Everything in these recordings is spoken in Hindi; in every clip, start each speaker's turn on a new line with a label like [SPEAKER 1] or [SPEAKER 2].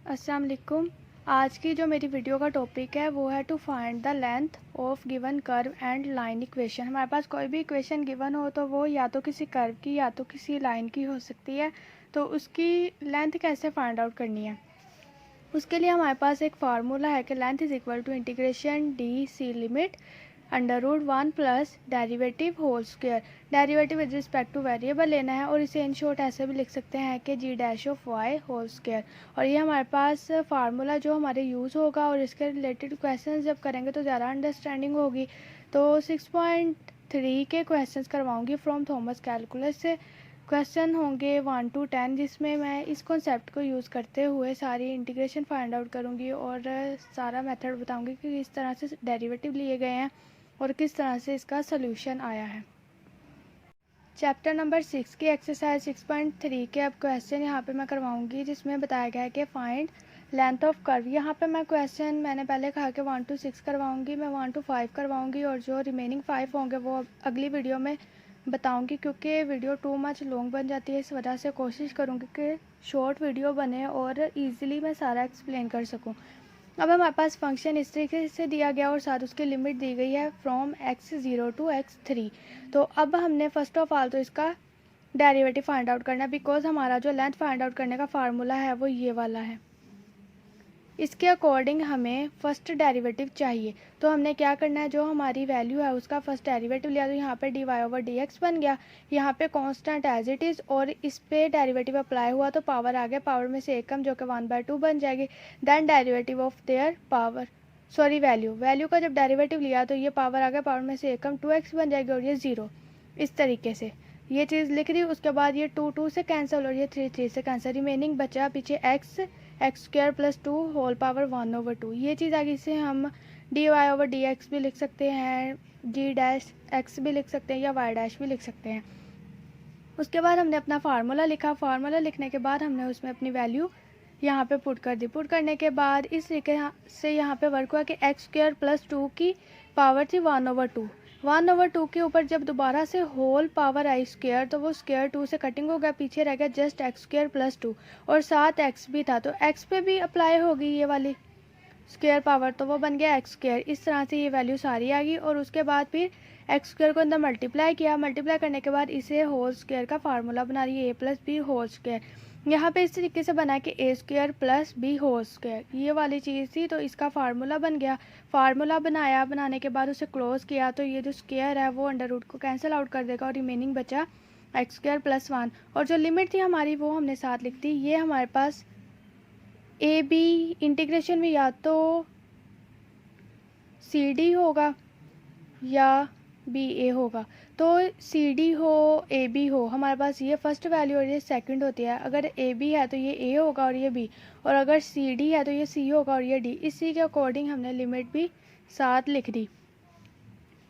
[SPEAKER 1] अस्सलाम वालेकुम। आज की जो मेरी वीडियो का टॉपिक है वो है to find the length of given curve and line equation. हमारे पास कोई भी इक्वेशन गिवन हो तो वो या तो किसी कर्व की या तो किसी लाइन की हो सकती है, तो उसकी लेंथ कैसे फाइंड आउट करनी है उसके लिए हमारे पास एक फार्मूला है कि length is equal to integration D C limit √1 plus derivative whole square. Derivative with respect to variable लेना है और इसे इन शॉर्ट ऐसे भी लिख सकते हैं कि G dash of Y whole square. और ये हमारे पास फार्मूला जो हमारे यूज़ होगा और इसके रिलेटेड क्वेश्चंस जब करेंगे तो ज़्यादा अंडरस्टैंडिंग होगी। तो 6.3 के क्वेश्चंस करवाऊंगी फ्रॉम थॉमस कैलकुलस से। क्वेश्चन होंगे 1 to 10 जिसमें मैं इस कॉन्सेप्ट को यूज़ करते हुए सारी इंटीग्रेशन फाइंड आउट करूँगी और सारा मेथड बताऊँगी कि किस तरह से डेरिवेटिव लिए गए हैं और किस तरह से इसका सोल्यूशन आया है। चैप्टर नंबर 6 की एक्सरसाइज 6.3 के अब क्वेश्चन यहाँ पे मैं करवाऊँगी जिसमें बताया गया है कि फाइंड लेंथ ऑफ कर्व। यहाँ पे मैं क्वेश्चन मैंने पहले कहा कि 1 to 6 करवाऊँगी, मैं 1 to 5 करवाऊँगी और जो रिमेनिंग 5 होंगे वो अगली वीडियो में बताऊंगी, क्योंकि वीडियो टू मच लॉन्ग बन जाती है। इस वजह से कोशिश करूंगी कि शॉर्ट वीडियो बने और इजीली मैं सारा एक्सप्लेन कर सकूं। अब हमारे पास फंक्शन इस तरीके से दिया गया और साथ उसकी लिमिट दी गई है फ्रॉम x0 to x3। तो अब हमने फर्स्ट ऑफ ऑल तो इसका डेरिवेटिव फाइंड आउट करना है, बिकॉज हमारा जो लेंथ फाइंड आउट करने का फार्मूला है वो ये वाला है। इसके अकॉर्डिंग हमें फर्स्ट डेरिवेटिव चाहिए, तो हमने क्या करना है, जो हमारी वैल्यू है उसका फर्स्ट डेरिवेटिव लिया तो यहाँ पे dy/dx बन गया। यहाँ पे कांस्टेंट एज इट इज़ और इस पे डेरिवेटिव अप्लाई हुआ तो पावर आ गया, पावर में से एक कम जो कि 1/2 बन जाएगी। Then derivative of their power value का जब डेरिवेटिव लिया तो ये पावर आ गया, पावर में से एक कम 2x बन जाएगी और ये 0। इस तरीके से ये चीज़ लिख रही। उसके बाद ये 2 से कैंसिल और ये 3 से कैंसिल, रिमेनिंग बचा पीछे x² + 2 होल पावर 1/2। ये चीज़ आगे इसे हम dy/dx भी लिख सकते हैं, g' भी लिख सकते हैं या y' भी लिख सकते हैं। उसके बाद हमने अपना फार्मूला लिखा। फार्मूला लिखने के बाद हमने उसमें अपनी वैल्यू यहाँ पे पुट कर दी। पुट करने के बाद इस तरीके से यहाँ पे वर्क हुआ कि x² + 2 की पावर थी 1/2। 1/2 के ऊपर जब दोबारा से होल पावर आई स्क्वायर तो वो स्क्वायर 2 से कटिंग हो गया, पीछे रह गया जस्ट x² + 2 और साथ x भी था तो x पे भी अप्लाई होगी ये वाली स्क्वायर पावर, तो वो बन गया x²। इस तरह से ये वैल्यू सारी आ गई और उसके बाद फिर x² को अंदर मल्टीप्लाई किया। मल्टीप्लाई करने के बाद इसे होल स्क्वायर का फार्मूला बना रही है a + b होल स्क्वायर। यहाँ पे इस तरीके से बना कि a² + b होल स्क्वायर ये वाली चीज़ थी, तो इसका फार्मूला बन गया। फार्मूला बनाया, बनाने के बाद उसे क्लोज किया तो ये जो स्क्वायर है वो अंडर रूट को कैंसिल आउट कर देगा और रिमेनिंग बचा x² + 1 और जो लिमिट थी हमारी वो हमने साथ लिख दी। ये हमारे पास ए बी इंटीग्रेशन में या तो सी डी होगा या बी ए होगा, तो सी डी हो ए बी हो, हमारे पास ये फर्स्ट वैल्यू और ये सेकंड होती है। अगर ए बी है तो ये ए होगा और ये बी, और अगर सी डी है तो ये सी होगा और ये डी। इसी के अकॉर्डिंग हमने लिमिट भी साथ लिख दी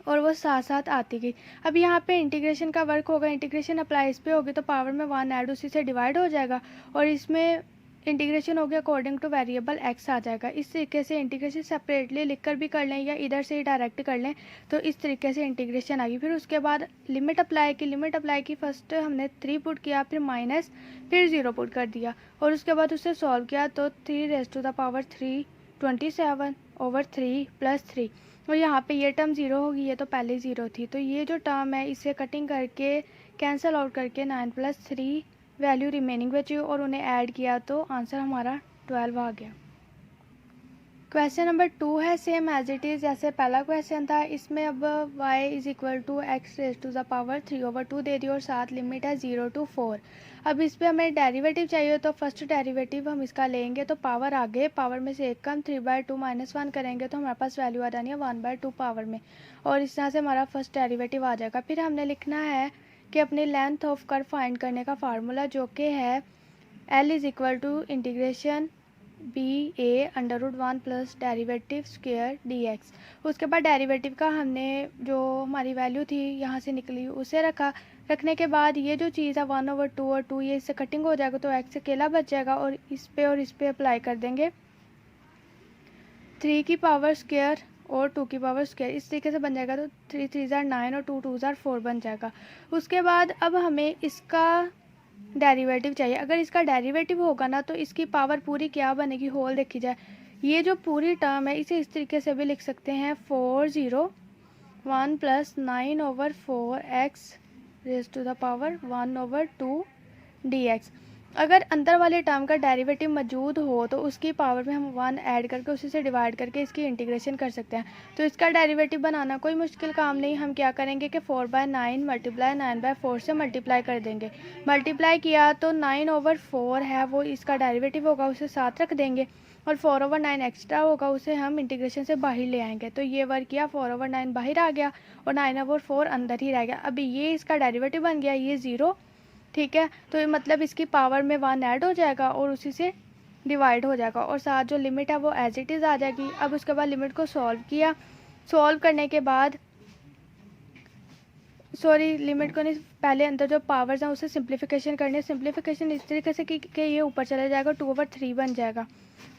[SPEAKER 1] और वो साथ साथ आती गई। अब यहाँ पे इंटीग्रेशन का वर्क होगा, इंटीग्रेशन अप्लाई इस पे होगी तो पावर में 1 ऐड उसी से डिवाइड हो जाएगा और इसमें इंटीग्रेशन हो गया अकॉर्डिंग टू वेरिएबल x आ जाएगा। इस तरीके से इंटीग्रेशन सेपरेटली लिखकर भी कर लें या इधर से ही डायरेक्ट कर लें, तो इस तरीके से इंटीग्रेशन आ गई। फिर उसके बाद लिमिट अप्लाई की फर्स्ट हमने 3 पुट किया, फिर माइनस, फिर 0 पुट कर दिया और उसके बाद उसे सॉल्व किया तो 3⁻³ 27/3 + 3 और यहाँ पे ये टर्म 0 होगी, ये तो पहले 0 थी, तो ये जो टर्म है इसे कटिंग करके कैंसिल आउट करके 9 + 3 वैल्यू रिमेनिंग बची और उन्हें ऐड किया तो आंसर हमारा 12 आ गया। क्वेश्चन नंबर 2 है सेम एज इट इज़ जैसे पहला क्वेश्चन था। इसमें अब y = x³ 3/2 दे दी और साथ लिमिट है 0 to 4। अब इस पर हमें डेरिवेटिव चाहिए तो फर्स्ट डेरिवेटिव हम इसका लेंगे तो पावर आगे, पावर में से एक कम 3/2 - 1 करेंगे तो हमारे पास वैल्यू आ जानी है 1/2 पावर में और इस तरह से हमारा फर्स्ट डेरिवेटिव आ जाएगा। फिर हमने लिखना है कि अपनी लेंथ ऑफ कर्व फाइंड करने का फार्मूला जो कि है L = integration BA√1 plus derivative square dx। उसके बाद डेरिवेटिव का हमने जो हमारी वैल्यू थी यहाँ से निकली उसे रखने के बाद ये जो चीज़ है 1/2 और 2 ये इससे कटिंग हो जाएगा तो x अकेला बच जाएगा और इस पे अप्लाई कर देंगे 3 की पावर स्क्वायर और 2 की पावर स्क्वायर। इस तरीके से बन जाएगा तो 3 3 9 और 2 2 4 बन जाएगा। उसके बाद अब हमें इसका डेरिवेटिव चाहिए। अगर इसका डेरिवेटिव होगा ना तो इसकी पावर पूरी क्या बनेगी, होल देखी जाए, ये जो पूरी टर्म है इसे इस तरीके से भी लिख सकते हैं 401 plus 9/4x raise to the power 1/2 dx। अगर अंदर वाले टर्म का डेरिवेटिव मौजूद हो तो उसकी पावर में हम 1 ऐड करके उसी से डिवाइड करके इसकी इंटीग्रेशन कर सकते हैं। तो इसका डेरिवेटिव बनाना कोई मुश्किल काम नहीं। हम क्या करेंगे कि 4/9 मल्टीप्लाई 9/4 से मल्टीप्लाई कर देंगे। मल्टीप्लाई किया तो 9/4 है वो इसका डेरिवेटिव होगा, उसे साथ रख देंगे, और 4/9 एक्स्ट्रा होगा उसे हम इंटीग्रेशन से बाहर ले आएंगे। तो ये वर्क किया, 4/9 बाहर आ गया और 9/4 अंदर ही रह गया। अभी ये इसका डेरिवेटिव बन गया, ये 0, ठीक है। तो ये मतलब इसकी पावर में 1 ऐड हो जाएगा और उसी से डिवाइड हो जाएगा, और साथ जो लिमिट है वो एज इट इज़ आ जाएगी। अब उसके बाद लिमिट को सॉल्व किया, सॉल्व करने के बाद लिमिट को नहीं, पहले अंदर जो पावर्स हैं उसे सिंप्लीफिकेशन करनी है। सिंप्लीफिकेशन इस तरीके से कि ये ऊपर चला जाएगा, 2/3 बन जाएगा,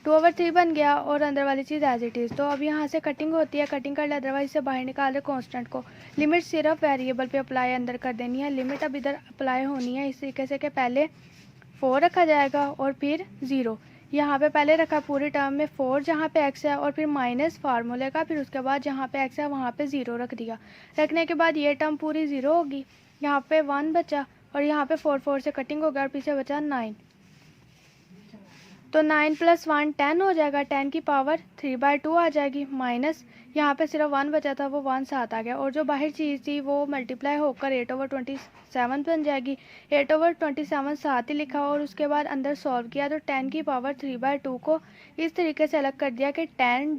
[SPEAKER 1] 2/3 बन गया, और अंदर वाली चीज़ एज इट इज़। तो अब यहाँ से कटिंग होती है, कटिंग कर ले, अदरवाइज से बाहर निकाल रहे कांस्टेंट को। लिमिट सिर्फ वेरिएबल पे अप्लाई अंदर कर देनी है, लिमिट अब इधर अप्लाई होनी है इस तरीके से कि पहले 4 रखा जाएगा और फिर 0। यहाँ पे पहले रखा पूरी टर्म में 4 जहाँ पे x है, और फिर माइनस फार्मूले का, फिर उसके बाद जहाँ पे x है वहाँ पे 0 रख दिया। रखने के बाद ये टर्म पूरी 0 होगी, यहाँ पे 1 बचा, और यहाँ पे 4 से कटिंग हो गया और पीछे बचा 9। तो 9 + 1 10 हो जाएगा, 10 की पावर 3/2 आ जाएगी, माइनस यहाँ पे सिर्फ 1 बचा था वो 1 साथ आ गया, और जो बाहर चीज़ थी वो मल्टीप्लाई होकर 8/27 बन जाएगी। 8/27 साथ ही लिखा, और उसके बाद अंदर सॉल्व किया तो 10 की पावर 3/2 को इस तरीके से अलग कर दिया कि 10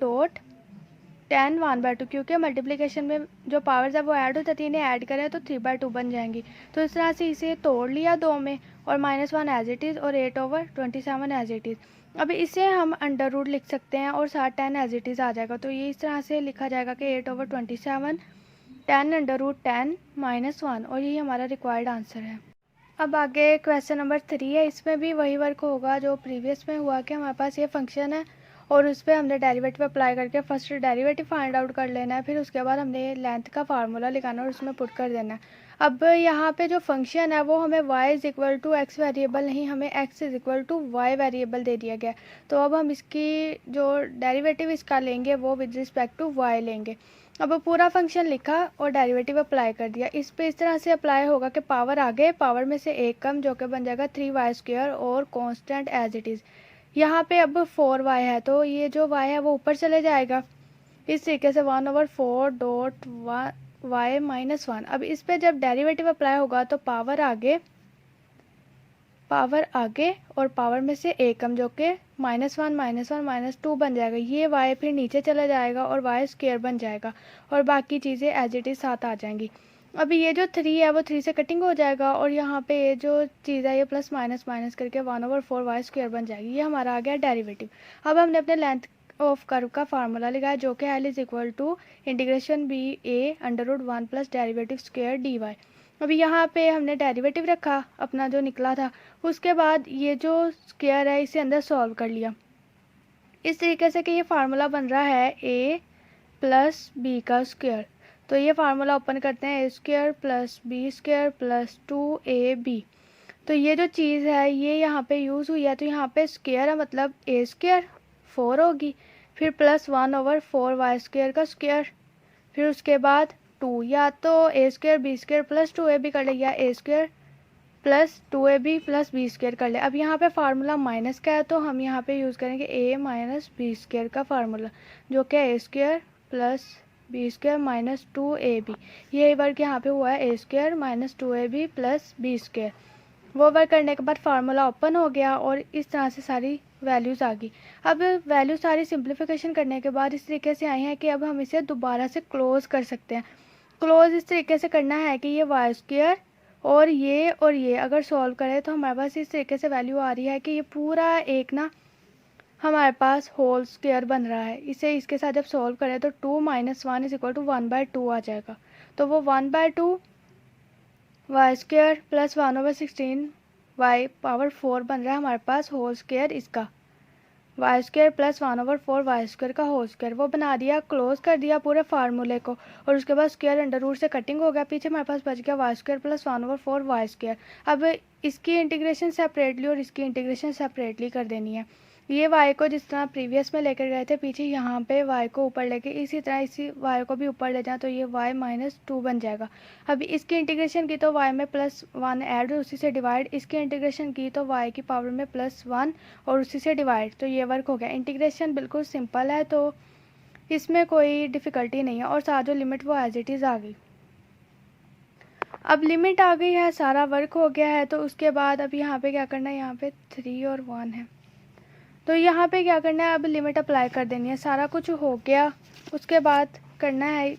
[SPEAKER 1] 1/2, क्योंकि मल्टीप्लिकेशन में जो पावर्स है वो ऐड हो जाती है, इन्हें ऐड करें तो 3/2 बन जाएंगी। तो इस तरह से इसे तोड़ लिया 2 में, और -1 एज इट इज़ और 8/27 एज इट इज़। अब इसे हम अंडर रूट लिख सकते हैं और साथ 10 एज इट इज़ आ जाएगा। तो ये इस तरह से लिखा जाएगा कि 8/27 10√10 -1, और यही हमारा रिक्वायर्ड आंसर है। अब आगे क्वेश्चन नंबर 3 है, इसमें भी वही वर्क होगा जो प्रीवियस में हुआ कि हमारे पास ये फंक्शन है और उस पर हमने डेरिवेटिव अप्लाई करके फर्स्ट डेरिवेटिव फाइंड आउट कर लेना है, फिर उसके बाद हमने लेंथ का फार्मूला लिखाना और उसमें पुट कर देना है। अब यहाँ पे जो फंक्शन है वो हमें y = x वेरिएबल नहीं, हमें x = y वेरिएबल दे दिया गया। तो अब हम इसकी जो डेरिवेटिव इसका लेंगे वो विद रिस्पेक्ट टू y लेंगे। अब पूरा फंक्शन लिखा और डेरिवेटिव अप्लाई कर दिया। इस पे इस तरह से अप्लाई होगा कि पावर आगे, पावर में से एक कम, जो कि बन जाएगा 3y² और कांस्टेंट एज इट इज़। यहाँ पे अब 4y है तो ये जो y है वो ऊपर चले जाएगा इस तरीके से 1/4 डॉट y -1। अब इस पे जब डेरिवेटिव अप्लाई होगा तो पावर आगे और पावर में से एक कम, जो कि -1 -2 बन जाएगा। ये y फिर नीचे चला जाएगा और y² बन जाएगा, और बाकी चीज़ें एज इट इज़ साथ आ जाएंगी। अभी ये जो 3 है वो 3 से कटिंग हो जाएगा, और यहाँ पे ये जो चीज़ है ये प्लस माइनस माइनस करके 1/4 y² बन जाएगी। ये हमारा आ गया डेरिवेटिव। अब हमने अपने लेंथ ऑफ कर्व का फार्मूला लिखा है, जो कि L = (BA√1 + डेरिवेटिव² dy। अभी यहाँ पे हमने डेरिवेटिव रखा अपना जो निकला था, उसके बाद ये जो स्क्वायर है इसे अंदर सॉल्व कर लिया इस तरीके से कि ये फार्मूला बन रहा है a + b का स्क्वायर। तो ये फार्मूला ओपन करते हैं, a² + b² + 2ab। तो ये जो चीज़ है ये यहाँ पे यूज़ हुई है, तो यहाँ पे स्क्वायर है मतलब a² 4 होगी, फिर प्लस 1/4 y² का स्क्वायर, फिर उसके बाद 2, या तो a² b² + 2ab कर ले, या a² + 2ab + b² कर ले। अब यहाँ पे फार्मूला माइनस का है तो हम यहाँ पे यूज़ करेंगे a - b² का फार्मूला, जो कि a² + b² - 2ab। ये वर्क यहाँ पे हुआ है, a² - 2ab + b²। वो वर्क करने के बाद फार्मूला ओपन हो गया और इस तरह से सारी वैल्यूज़ आ गई। अब वैल्यू सारी सिंप्लीफिकेशन करने के बाद इस तरीके से आई हैं कि अब हम इसे दोबारा से क्लोज कर सकते हैं। क्लोज इस तरीके से करना है कि ये y² और ये अगर सॉल्व करें तो हमारे पास इस तरीके से वैल्यू आ रही है कि ये पूरा एक ना हमारे पास होल स्क्वायर बन रहा है। इसे इसके साथ जब सॉल्व करें तो 2 - 1 = 1/2 आ जाएगा। तो वो 1/2 y² + 1/16 y⁴ बन रहा है हमारे पास होल स्क्वायर इसका। Y square plus 1/4 Y square का होल स्क्वायर, वो बना दिया, क्लोज कर दिया पूरे फार्मूले को, और उसके बाद स्क्वायर अंडर रूट से कटिंग हो गया, पीछे हमारे पास बच गया y square plus 1/4 Y square. अब इसकी इंटीग्रेशन सेपरेटली और इसकी इंटीग्रेशन सेपरेटली कर देनी है। ये y को जिस तरह प्रीवियस में लेकर गए थे पीछे, यहाँ पे y को ऊपर लेके इसी तरह इसी y को भी ऊपर ले जाए तो ये y -2 बन जाएगा। अब इसकी इंटीग्रेशन की तो y में +1 ऐड और उसी से डिवाइड, इसकी इंटीग्रेशन की तो y की पावर में +1 और उसी से डिवाइड, तो ये वर्क हो गया। इंटीग्रेशन बिल्कुल सिंपल है, तो इसमें कोई डिफ़िकल्टी नहीं है, और साथ जो लिमिट वो एज इट इज़ आ गई। अब लिमिट आ गई है, सारा वर्क हो गया है, तो उसके बाद अब यहाँ पे क्या करना है, यहाँ पे 3 और 1 है, तो यहाँ पे क्या करना है, अब लिमिट अप्लाई कर देनी है। सारा कुछ हो गया, उसके बाद करना है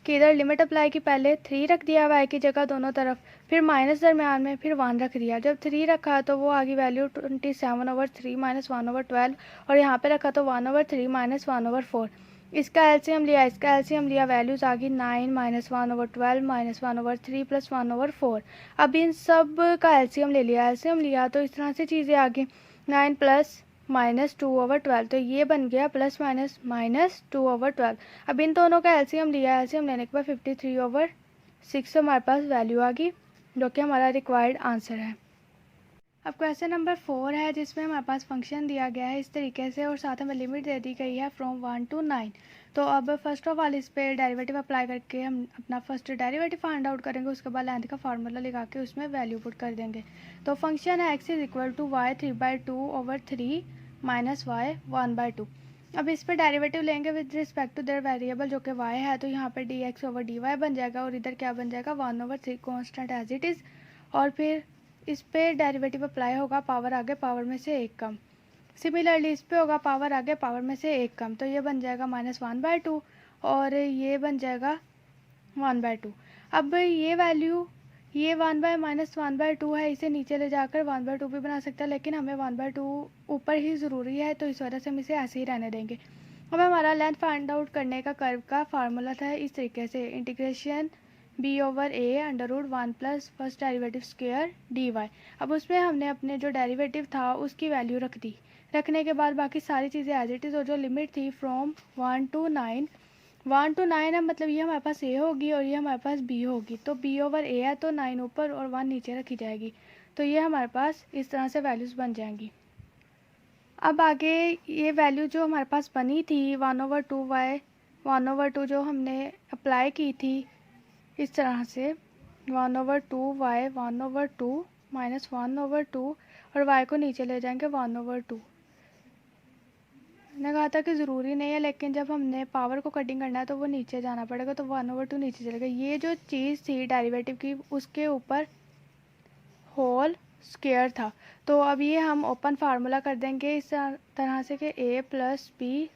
[SPEAKER 1] कि इधर लिमिट अप्लाई की, पहले 3 रख दिया y की जगह दोनों तरफ, फिर माइनस दरम्यान में, फिर 1 रख दिया। जब 3 रखा तो वो आ गई वैल्यू 27/3 - 1/12, और यहाँ पे रखा तो 1/3 - 1/4। इसका एलसीएम लिया, इसका एलसीएम लिया, वैल्यूज़ आ गई 9 - 1/12 - 1/3 + 1/4। अब इन सब का एलसीएम ले लिया, एलसीएम लिया तो इस तरह से चीज़ें आ गई, 9 + -2/12, तो ये बन गया +-2/12। अब इन दोनों का एलसीएम लिया, एलसीएम लेने के बाद 53/6 हमारे पास वैल्यू आ गई, जो कि हमारा रिक्वायर्ड आंसर है। अब क्वेश्चन नंबर 4 है, जिसमें हमारे पास फंक्शन दिया गया है इस तरीके से, और साथ में लिमिट दे दी गई है फ्रॉम 1 to 9। तो अब फर्स्ट ऑफ ऑल इस पे डेरिवेटिव अप्लाई करके हम अपना फर्स्ट डेरिवेटिव फाइंड आउट करेंगे, उसके बाद लेंथ का फार्मूला लगा के उसमें वैल्यू पुट कर देंगे। तो फंक्शन है x = y 3/2/3 - y 1/2। अब इस पे डेरिवेटिव लेंगे with respect to their variable जो कि y है, तो यहाँ पे dx/dy बन जाएगा, और इधर क्या बन जाएगा 1/3 कॉन्स्टेंट एज इट इज़, और फिर इस पे डेरिवेटिव अप्लाई होगा, पावर आगे पावर में से 1 कम। सिमिलरली इस पे होगा पावर आगे पावर में से 1 कम, तो ये बन जाएगा -1/2 और ये बन जाएगा 1/2। अब ये वैल्यू, ये 1/-1/2 है, इसे नीचे ले जाकर 1/2 भी बना सकता है, लेकिन हमें 1/2 ऊपर ही ज़रूरी है, तो इस वजह से हम इसे ऐसे ही रहने देंगे। अब हमारा लेंथ फाइंड आउट करने का कर्व का फार्मूला था इस तरीके से, integration b/a√1 + first derivative square dy। अब उसमें हमने अपने जो डेरिवेटिव था उसकी वैल्यू रख दी, रखने के बाद बाकी सारी चीज़ें एज इट इज़, और जो लिमिट थी फ्रॉम 1 to 9, 1 to 9 है, मतलब ये हमारे पास a होगी और ये हमारे पास b होगी, तो b/a है तो 9 ऊपर और 1 नीचे रखी जाएगी, तो ये हमारे पास इस तरह से वैल्यूज़ बन जाएंगी। अब आगे ये वैल्यू जो हमारे पास बनी थी 1/2y 1/2 जो हमने अप्लाई की थी इस तरह से, 1/2y 1/2 - 1/2, और y को नीचे ले जाएंगे 1/2। मैंने कहा था कि ज़रूरी नहीं है, लेकिन जब हमने पावर को कटिंग करना है तो वो नीचे जाना पड़ेगा, तो 1/2 नीचे चलेगा। ये जो चीज़ थी डेरिवेटिव की उसके ऊपर होल स्क्वायर था, तो अब ये हम ओपन फार्मूला कर देंगे इस तरह से कि a + b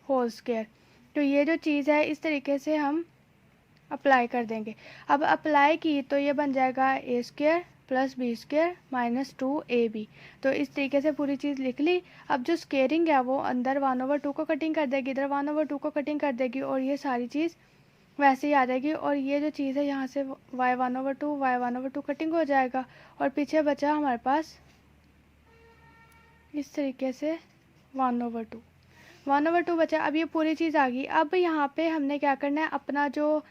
[SPEAKER 1] होल स्क्वायर। तो ये जो चीज़ है इस तरीके से हम अप्लाई कर देंगे। अब अप्लाई की तो ये बन जाएगा a² + b² - 2ab। तो इस तरीके से पूरी चीज़ लिख ली। अब जो स्केयरिंग है वो अंदर 1/2 को कटिंग कर देगी, इधर 1/2 को कटिंग कर देगी, और ये सारी चीज़ वैसे ही आ जाएगी, और ये जो चीज़ है यहाँ से y 1/2 कटिंग हो जाएगा, और पीछे बचा हमारे पास इस तरीके से 1/2 बचा। अब ये पूरी चीज़ आ गई। अब यहाँ पे हमने क्या करना है, अपना जो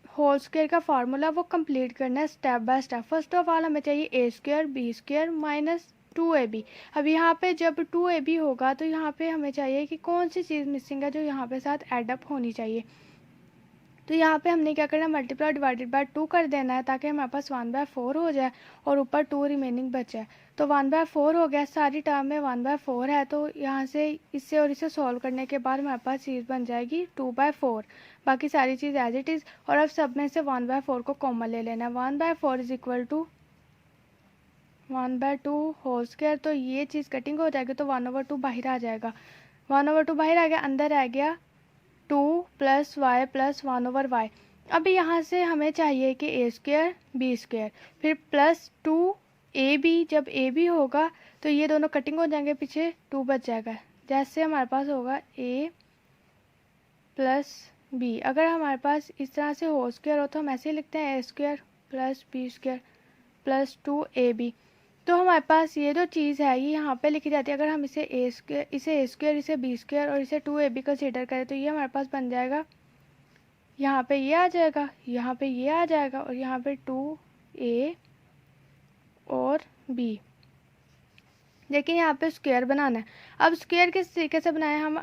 [SPEAKER 1] होल स्क्वायर का फार्मूला वो कंप्लीट करना है step by step. First of all हमें चाहिए a² b² - 2ab। अब यहाँ पे जब 2ab होगा तो यहाँ पे हमें चाहिए कि कौन सी चीज़ मिसिंग है जो यहाँ पे साथ एडअप होनी चाहिए। तो यहाँ पे हमने क्या करना है, मल्टीप्लाई डिवाइडेड बाय 2 कर देना है, ताकि हमारे पास 1/4 हो जाए और ऊपर 2 रिमेनिंग बच जाए। तो 1/4 हो गया, सारी टर्म में 1/4 है, तो यहाँ से इससे और इसे सॉल्व करने के बाद हमारे पास चीज़ बन जाएगी 2/4। बाकी सारी चीज़ एज इट इज़, और अब सब में से 1/4 को कॉमन ले लेना है। 1/4 = 1/2 होल स्क्वायर, तो ये चीज़ कटिंग हो जाएगी, तो 1/2 बाहर आ जाएगा। 1/2 बाहर आ गया, अंदर आ गया 2 + y + 1/y। अब यहाँ से हमें चाहिए कि a² b², फिर +2ab। जब ab होगा तो ये दोनों कटिंग हो जाएंगे, पीछे 2 बच जाएगा। जैसे हमारे पास होगा a + b। अगर हमारे पास इस तरह से होल स्क्वायर हो तो हम ऐसे ही लिखते हैं a² + b² + 2ab। तो हमारे पास ये जो चीज़ है ये यहाँ पे लिखी जाती है। अगर हम इसे ए स्क्वेयर, इसे बी स्क्वेयर और इसे 2ab कंसीडर करें तो ये हमारे पास बन जाएगा, यहाँ पे ये आ जाएगा, यहाँ पे ये आ जाएगा और यहाँ पे 2a और b। लेकिन यहाँ पे स्क्वायर बनाना है। अब स्क्वायर किस तरीके से बनाए, हम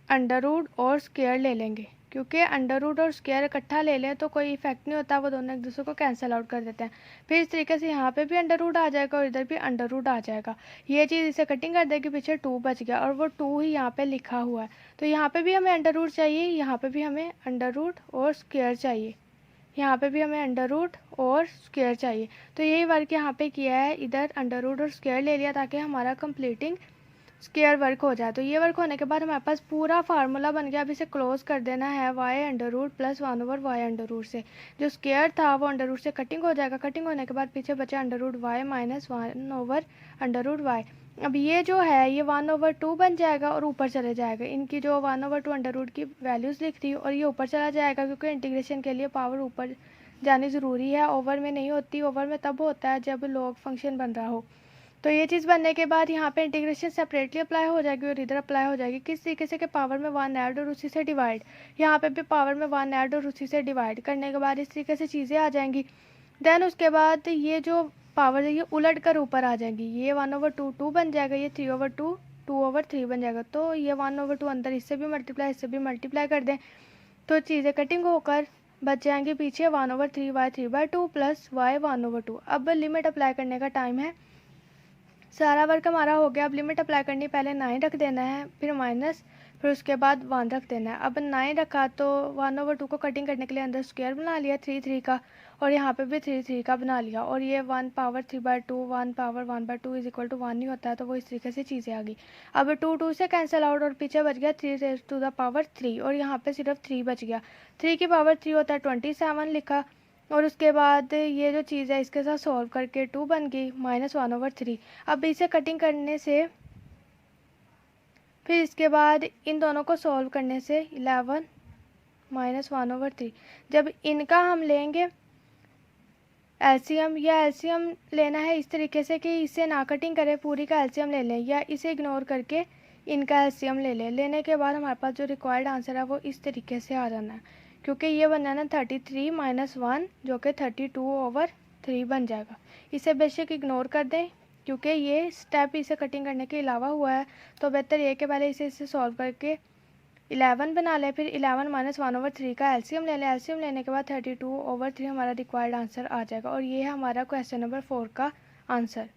[SPEAKER 1] अंडर रूट और स्क्वायर ले लेंगे, क्योंकि अंडर रूट और स्क्वायर इकट्ठा ले लें तो कोई इफेक्ट नहीं होता, वो दोनों एक दूसरे को कैंसिल आउट कर देते हैं। फिर इस तरीके से यहाँ पे भी अंडर रूट आ जाएगा और इधर भी अंडर रूट आ जाएगा। ये चीज़ इसे कटिंग कर देगी, पीछे 2 बच गया और वो 2 ही यहाँ पे लिखा हुआ है। तो यहाँ पे भी हमें अंडर रूट चाहिए, यहाँ पे भी हमें अंडर रूट और स्क्वायर चाहिए, यहाँ पे भी हमें अंडर रूट और स्क्वायर चाहिए। तो यही वर्क यहाँ पे किया है, इधर अंडर रूट और स्क्वायर ले लिया ताकि हमारा कंप्लीटिंग स्क्वायर वर्क हो जाए। तो ये वर्क होने के बाद हमारे पास पूरा फार्मूला बन गया। अब इसे क्लोज कर देना है y under root plus 1/y under root से। जो स्क्वायर था वो अंडर रूट से कटिंग हो जाएगा, कटिंग होने के बाद पीछे बचा under root y minus 1 under root y. अब ये जो है ये 1/2 बन जाएगा और ऊपर चले जाएगा। इनकी जो 1/2 अंडर रूट की वैल्यूज़ लिख रही और ये ऊपर चला जाएगा, क्योंकि इंटीग्रेशन के लिए पावर ऊपर जानी ज़रूरी है, ओवर में नहीं होती। ओवर में तब होता है जब लॉग फंक्शन बन रहा हो। तो ये चीज़ बनने के बाद यहाँ पे इंटीग्रेशन सेपरेटली अप्लाई हो जाएगी और इधर अप्लाई हो जाएगी किस तरीके से कि पावर में 1 ऐड और उसी से डिवाइड। यहाँ पे भी पावर में 1 ऐड और उसी से डिवाइड करने के बाद इस तरीके से चीज़ें आ जाएंगी। देन उसके बाद ये जो पावर है ये उलट कर ऊपर आ जाएंगी। ये 1/2 2 बन जाएगा, ये 3/2 2/3 बन जाएगा। तो ये 1/2 अंदर इससे भी मल्टीप्लाई, इससे भी मल्टीप्लाई कर दें तो चीज़ें कटिंग होकर बच जाएंगी पीछे 1/3 y 3/2 प्लस y 1/2। अब लिमिट अप्लाई करने का टाइम है। सारा वर्क हमारा हो गया। अब लिमिट अप्लाई करनी, पहले 9 रख देना है, फिर माइनस, फिर उसके बाद 1 रख देना है। अब 9 रखा तो 1/2 को कटिंग करने के लिए अंदर स्क्वायर बना लिया 3 का, और यहाँ पे भी 3 का बना लिया। और ये 1 power 3/2 1 power 1/2 is equal to 1 नहीं होता है, तो वो इस तरीके से चीज़ें आ गई। अब 2 से कैंसिल आउट और पीछे बच गया 3 रेज़ टू द पावर 3 और यहाँ पे सिर्फ 3 बच गया। 3 की पावर 3 होता है 27 लिखा। और उसके बाद ये जो चीज़ है इसके साथ सॉल्व करके 2 बन गई -1/3। अब इसे कटिंग करने से, फिर इसके बाद इन दोनों को सॉल्व करने से 11 -1/3। जब इनका हम लेंगे एलसीएम, या एलसीएम लेना है इस तरीके से कि इसे ना कटिंग करें, पूरी का एलसीएम ले लें, या इसे इग्नोर करके इनका एलसीएम ले लें। लेने के बाद हमारे पास जो रिक्वायर्ड आंसर है वो इस तरीके से आ जाना है, क्योंकि ये बनना है 33 - 1 जो कि 32/3 बन जाएगा। इसे बेशक इग्नोर कर दें क्योंकि ये स्टेप इसे कटिंग करने के अलावा हुआ है, तो बेहतर ये कि पहले इसे सॉल्व करके 11 बना लें, फिर 11 - 1/3 का एलसीएम ले लें। एलसीएम लेने के बाद 32/3 हमारा रिक्वायर्ड आंसर आ जाएगा। और ये है हमारा क्वेश्चन नंबर 4 का आंसर।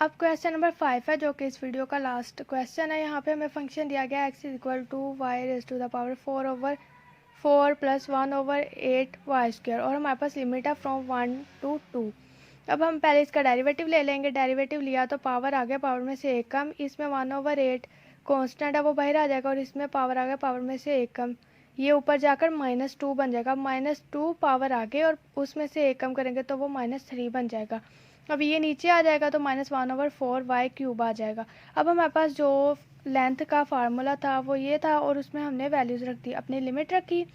[SPEAKER 1] अब क्वेश्चन नंबर 5 है जो कि इस वीडियो का लास्ट क्वेश्चन है। यहाँ पे हमें फंक्शन दिया गया x = y raised to the power 4/4 + 1/8 y² और हमारे पास लिमिट है फ्रॉम 1 to 2। अब हम पहले इसका डेरिवेटिव ले लेंगे। डेरिवेटिव लिया तो पावर आ गया पावर में से 1 कम, इसमें 1/8 कांस्टेंट है वो बाहर आ जाएगा और इसमें पावर आ गया पावर में से 1 कम, ये ऊपर जाकर -2 बन जाएगा। -2 पावर आ गए और उसमें से 1 कम करेंगे तो वो -3 बन जाएगा। अब ये नीचे आ जाएगा तो -1/4 y³ आ जाएगा। अब हमारे पास जो लेंथ का फार्मूला था वो ये था और उसमें हमने वैल्यूज़ रख दी, अपनी लिमिट रखी।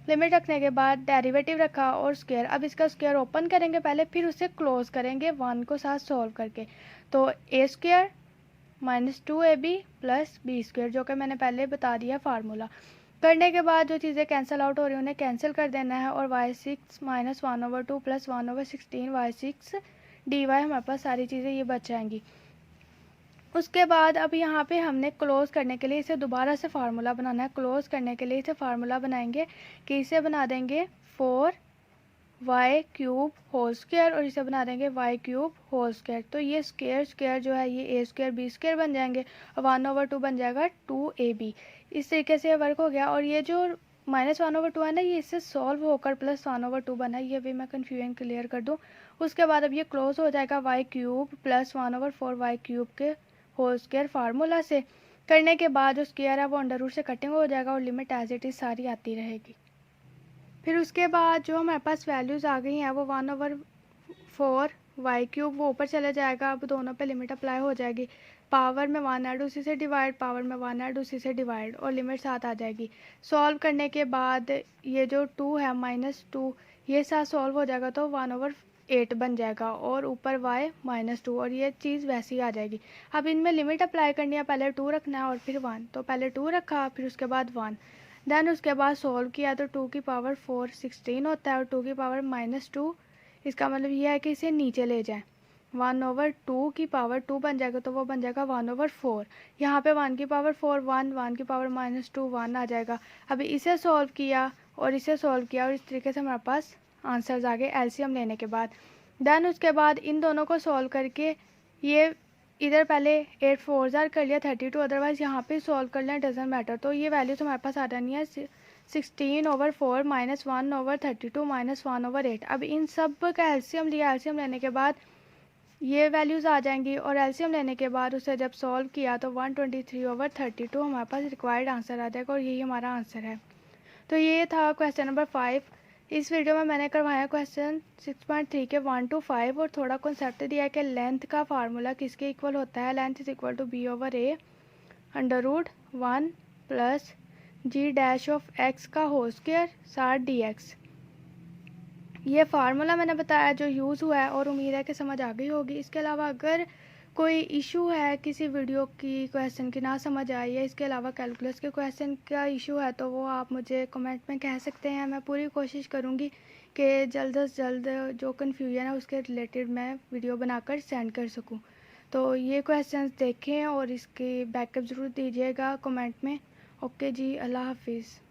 [SPEAKER 1] लिमिट रखने के बाद डेरिवेटिव रखा और स्क्वायर। अब इसका स्क्वायर ओपन करेंगे पहले, फिर उसे क्लोज करेंगे 1 को साथ सॉल्व करके। तो a² - 2ab + b² जो कि मैंने पहले बता दिया फार्मूला। करने के बाद जो चीज़ें कैंसिल आउट हो रही हैं उन्हें कैंसिल कर देना है और y6 - 1/2 + 1/16 y6 dy हमारे पास सारी चीज़ें ये बच जाएंगी। उसके बाद अब यहाँ पे हमने क्लोज करने के लिए इसे दोबारा से फार्मूला बनाना है। क्लोज करने के लिए इसे फार्मूला बनाएंगे कि इसे बना देंगे 4y³ होल स्क्वायर और इसे बना देंगे y³ होल स्क्वायर। तो ये स्क्वायर जो है ये a² b² बन जाएंगे और 1/2 बन जाएगा 2ab। इस तरीके से वर्क हो गया। और ये जो -1/2 है ना, ये इससे सॉल्व होकर +1/2 बना है, ये भी मैं कन्फ्यूजन क्लियर कर दूँ। उसके बाद अब ये क्लोज हो जाएगा y³ + 1/4 y³ के होल स्क्वायर फार्मूला से। करने के बाद जो स्क्वायर है वो अंडर रूट से कटिंग हो जाएगा और लिमिट एज इट इज़ सारी आती रहेगी। फिर उसके बाद जो हमारे पास वैल्यूज़ आ गई हैं वो 1/4 y³ वो ऊपर चले जाएगा। अब दोनों पे लिमिट अप्लाई हो जाएगी। पावर में 1 ऐड उसी से डिवाइड, पावर में 1 ऐड उसी से डिवाइड और लिमिट साथ आ जाएगी। सॉल्व करने के बाद ये जो 2 है -2 ये साथ सॉल्व हो जाएगा तो 8 बन जाएगा और ऊपर y -2 और ये चीज़ वैसी आ जाएगी। अब इनमें लिमिट अप्लाई करनी है, पहले 2 रखना है और फिर 1, तो पहले 2 रखा फिर उसके बाद 1, देन उसके बाद सॉल्व किया तो 2 की पावर 4 16 होता है और 2 की पावर -2, इसका मतलब ये है कि इसे नीचे ले जाएं। 1/2 की पावर 2 बन जाएगा तो वो बन जाएगा 1/4। यहाँ पे 1 की पावर 4 1, 1 की पावर -2 1 आ जाएगा। अभी इसे सॉल्व किया और इसे सॉल्व किया और इस तरीके से हमारे पास आंसर्स आ गए एलसीएम लेने के बाद। देन उसके बाद इन दोनों को सॉल्व करके ये इधर पहले 8 4 जार कर लिया 32, अदरवाइज़ यहाँ पे सॉल्व कर लें, डजेंट मैटर। तो ये वैल्यूज हमारे पास आ जानी है 16/4 -1/32 -1/8। अब इन सब का एलसीएम लिया, एलसीएम लेने के बाद ये वैल्यूज़ आ जाएंगी और एलसीएम लेने के बाद उसे जब सॉल्व किया तो 123/32 हमारे पास रिक्वायर्ड आंसर आ जाएगा और यही हमारा आंसर है। तो ये था क्वेश्चन नंबर 5। इस वीडियो में मैंने करवाया क्वेश्चन 6.3 के 1 to 5 और थोड़ा कॉन्सेप्ट दिया है कि लेंथ का फार्मूला किसके इक्वल होता है। Length is equal to b/a√1 plus g' का होल स्क्वायर 60dx। ये फार्मूला मैंने बताया जो यूज़ हुआ है और उम्मीद है कि समझ आ गई होगी। इसके अलावा अगर कोई इशू है किसी वीडियो की क्वेश्चन की ना समझ आई है, इसके अलावा कैलकुलस के क्वेश्चन का इशू है तो वो आप मुझे कमेंट में कह सकते हैं। मैं पूरी कोशिश करूँगी कि जल्द से जल्द जो कन्फ्यूजन है उसके रिलेटेड मैं वीडियो बनाकर सेंड कर सकूँ। तो ये क्वेश्चंस देखें और इसकी बैकअप ज़रूर दीजिएगा कमेंट में। ओके जी, अल्लाह हाफिज़।